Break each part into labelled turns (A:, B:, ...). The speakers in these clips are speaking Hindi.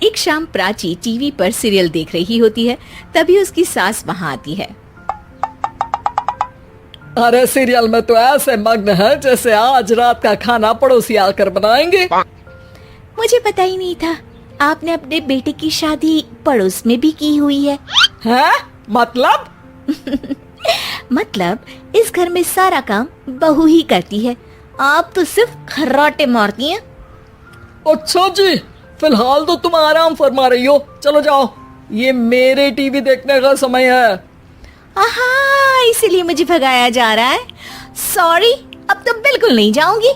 A: एक शाम प्राची टीवी पर सीरियल देख रही होती है। तभी उसकी सास वहाँ आती है।
B: अरे सीरियल में तो ऐसे मग्न है जैसे आज रात का खाना पड़ोसी आकर बनाएंगे।
A: मुझे पता ही नहीं था आपने अपने बेटे की शादी पड़ोस में भी की हुई है।
B: हैं? मतलब?
A: मतलब इस घर में सारा काम बहू ही करती है, आप तो सिर्फ खर्राटे मारती हैं।
B: अच्छा जी, फिलहाल तो तुम आराम फरमा रही हो, चलो जाओ, ये मेरे टीवी देखने का समय है।
A: आहा, इसीलिए मुझे भगाया जा रहा है। सॉरी, अब तो बिल्कुल नहीं जाऊंगी।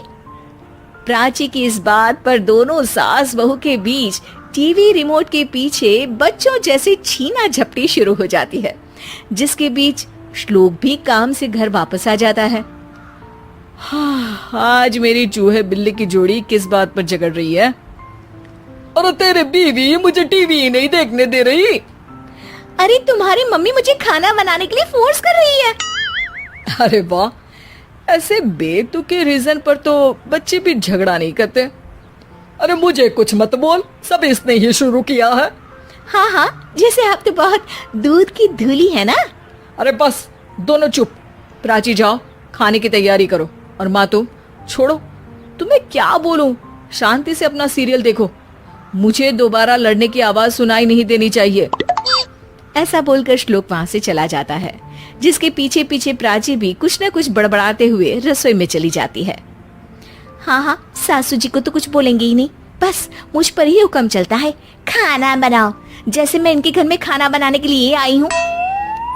A: प्राची की इस बात पर दोनों सास बहू के बीच टीवी रिमोट के पीछे बच्चों जैसे छीना झपटी शुरू हो जाती है, जिसके बीच श्लोक भी काम से घर वापस आ जाता है।
B: हाँ, आज मेरी चूहे बिल्ली की जोड़ी किस बात पर झगड़ रही है? अरे तेरे बीवी मुझे टीवी ही नहीं देखने दे रही।
A: अरे तुम्हारी मम्मी मुझे खाना बनाने के लिए फोर्स कर रही है।
B: अरे वाह, ऐसे बेतुके रीजन पर तो बच्चे भी झगड़ा नहीं करते। अरे मुझे कुछ मत बोल, सब इसने ही शुरू किया है।
A: हाँ हाँ, जैसे आप तो बहुत दूध की धूली है ना।
B: अरे बस, दोनों चुप। प्राची जाओ, खाने की तैयारी करो। और माँ तुम छोड़ो, तुम्हें क्या बोलूं, शांति से अपना सीरियल देखो, मुझे दोबारा लड़ने की आवाज सुनाई नहीं देनी चाहिए।
A: ऐसा बोलकर श्लोक वहां से चला जाता है, जिसके पीछे पीछे प्राची भी कुछ न कुछ बड़बड़ाते हुए रसोई में चली जाती है। हाँ हाँ, सासू जी को तो कुछ बोलेंगे ही नहीं, बस मुझ पर ही हुक्म चलता है, खाना बनाओ, जैसे मैं इनके घर में खाना बनाने के लिए आई हूँ।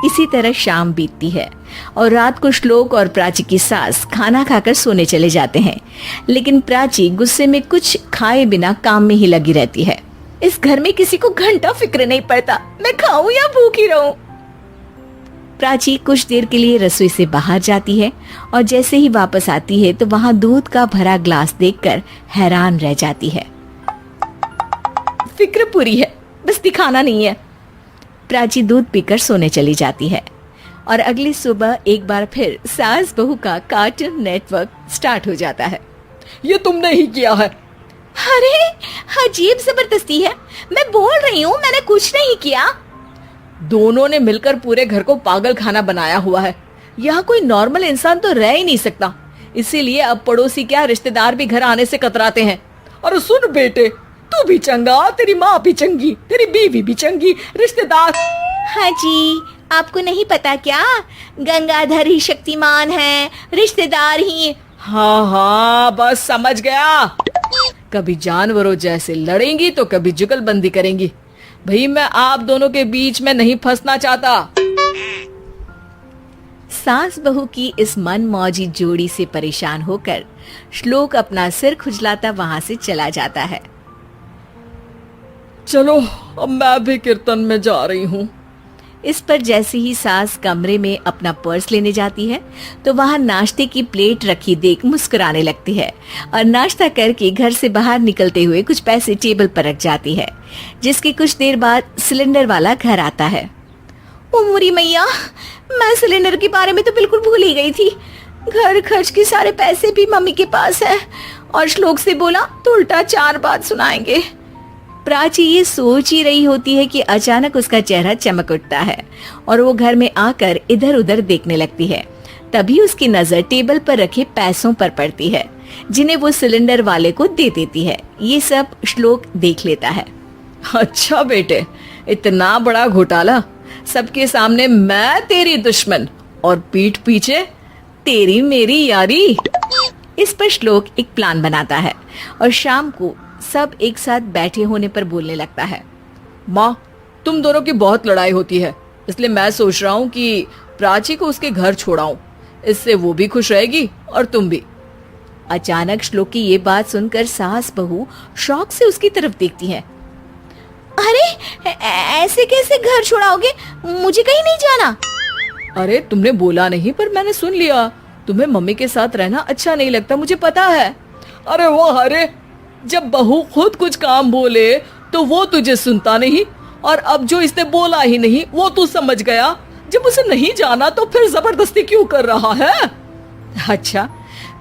A: इसी तरह शाम बीतती है और रात को श्लोक और प्राची की सास खाना खाकर सोने चले जाते हैं, लेकिन प्राची गुस्से में कुछ खाए बिना काम में ही लगी रहती है। इस घर में किसी को घंटा फिक्र नहीं पड़ता मैं खाऊं या भूखी रहूं। प्राची कुछ देर के लिए रसोई से बाहर जाती है और जैसे ही वापस आती है तो वहां दूध का भरा ग्लास देखकर हैरान रह जाती है। फिक्र पूरी है, बस दिखाना नहीं है। प्राची दूध पीकर सोने चली जाती है और अगली सुबह एक बार फिर सास बहू का कार्टून नेटवर्क स्टार्ट हो जाता है।
B: ये तुमने ही किया है।
A: अरे अजीब जबरदस्ती है, मैं बोल रही हूँ मैंने कुछ नहीं किया।
B: दोनों ने मिलकर पूरे घर को पागल खाना बनाया हुआ है। यहाँ कोई नॉर्मल इंसान तो रह ही नहीं सकता, इसीलिए अब पड़ोसी क्या रिश्तेदार भी घर आने से कतराते हैं। और सुन बेटे, तू भी चंगा, तेरी माँ भी चंगी, तेरी बीवी भी चंगी, रिश्तेदार।
A: हाँ जी, आपको नहीं पता क्या, गंगाधर ही शक्तिमान है, रिश्तेदार ही।
B: हाँ हाँ, बस समझ गया। कभी जानवरों जैसे लड़ेंगी तो कभी जुगलबंदी करेंगी। भाई मैं आप दोनों के बीच में नहीं फंसना चाहता।
A: सास बहू की इस मन मौजी जोड़ी से परेशान होकर श्लोक अपना सिर खुजलाता वहां से चला जाता है।
B: चलो अब मैं भी कीर्तन में जा रही हूँ।
A: इस पर जैसे ही सास कमरे में अपना पर्स लेने जाती है तो वहां नाश्ते की प्लेट रखी देख मुस्कुराने लगती है और नाश्ता करके घर से बाहर निकलते हुए कुछ पैसे टेबल पर रख जाती है, जिसके कुछ देर बाद सिलेंडर वाला घर आता है। ओ मोरी मैया, मैं सिलेंडर के बारे में तो बिल्कुल भूल ही गई थी। घर खर्च के सारे पैसे भी मम्मी के पास है और श्लोक से बोला तो उल्टा 4 बात सुनाएंगे। प्राची ये सोच ही रही होती है कि अचानक उसका चेहरा चमक उठता है और वो घर में आकर इधर उधर देखने लगती है। तभी उसकी नजर टेबल पर रखे पैसों पर पड़ती है, जिन्हें वो सिलेंडर वाले को दे देती है। ये सब श्लोक देख लेता है।
B: अच्छा बेटे, इतना बड़ा घोटाला, सबके सामने मैं तेरी दुश्मन और पीठ पीछे तेरी मेरी यारी। इस पर श्लोक एक प्लान बनाता है और शाम को सब एक साथ बैठे होने पर बोलने लगता है। माँ, तुम दोनों की बहुत लड़ाई होती है, इसलिए मैं सोच रहा हूँ कि प्राची को उसके घर छोड़ाऊं, इससे वो भी खुश रहेगी और तुम भी।
A: अचानक श्लोक की ये बात सुनकर सास बहू शौक से उसकी तरफ देखती है। अरे ऐसे कैसे घर छोड़ाओगे, मुझे कहीं नहीं जाना।
B: अरे तुमने बोला नहीं पर मैंने सुन लिया, तुम्हें मम्मी के साथ रहना अच्छा नहीं लगता, मुझे पता है। अरे वाह, अरे जब बहू खुद कुछ काम बोले तो वो तुझे सुनता नहीं, और अब जो इसने बोला ही नहीं वो तू समझ गया। जब उसे नहीं जाना तो फिर जबरदस्ती क्यों कर रहा है?
A: अच्छा,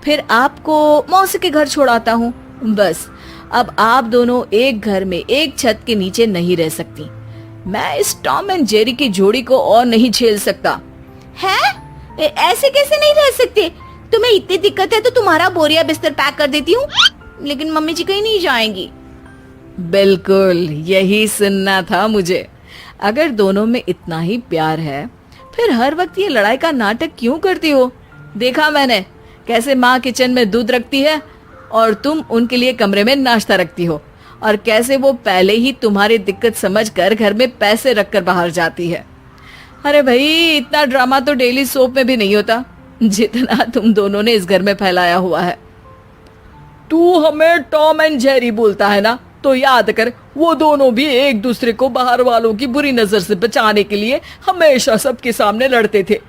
A: फिर आपको मौसी के घर छोड़ाता हूँ, बस
B: अब आप दोनों एक घर में एक छत के नीचे नहीं रह सकती। मैं इस टॉम एंड जेरी की जोड़ी को और नहीं झेल सकता।
A: है? ऐसे कैसे नहीं रह सकते? तुम्हें इतनी दिक्कत है तो तुम्हारा बोरिया बिस्तर पैक कर देती हूँ, लेकिन मम्मी जी कहीं नहीं जाएंगी।
B: बिल्कुल यही सुनना था मुझे। अगर दोनों में इतना ही प्यार है फिर हर वक्त ये लड़ाई का नाटक क्यों करती हो? देखा मैंने कैसे माँ किचन में दूध रखती है और तुम उनके लिए कमरे में नाश्ता रखती हो, और कैसे वो पहले ही तुम्हारी दिक्कत समझकर घर में पैसे रखकर बाहर जाती है। अरे भाई, इतना ड्रामा तो डेली सोप में भी नहीं होता जितना तुम दोनों ने इस घर में फैलाया हुआ है। तू हमें टॉम एंड जेरी बोलता है ना, तो याद कर वो दोनों भी एक दूसरे को बाहर वालों की बुरी नजर से बचाने के लिए हमेशा सबके सामने लड़ते थे,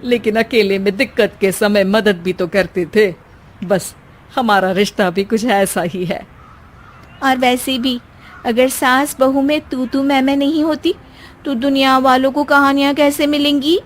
B: लेकिन अकेले में दिक्कत के समय मदद भी तो करते थे। बस हमारा रिश्ता भी कुछ ऐसा ही है।
A: और वैसे भी अगर सास बहू में तू मैं नहीं होती तो दुनिया वालों को कहानियां कैसे मिलेंगी?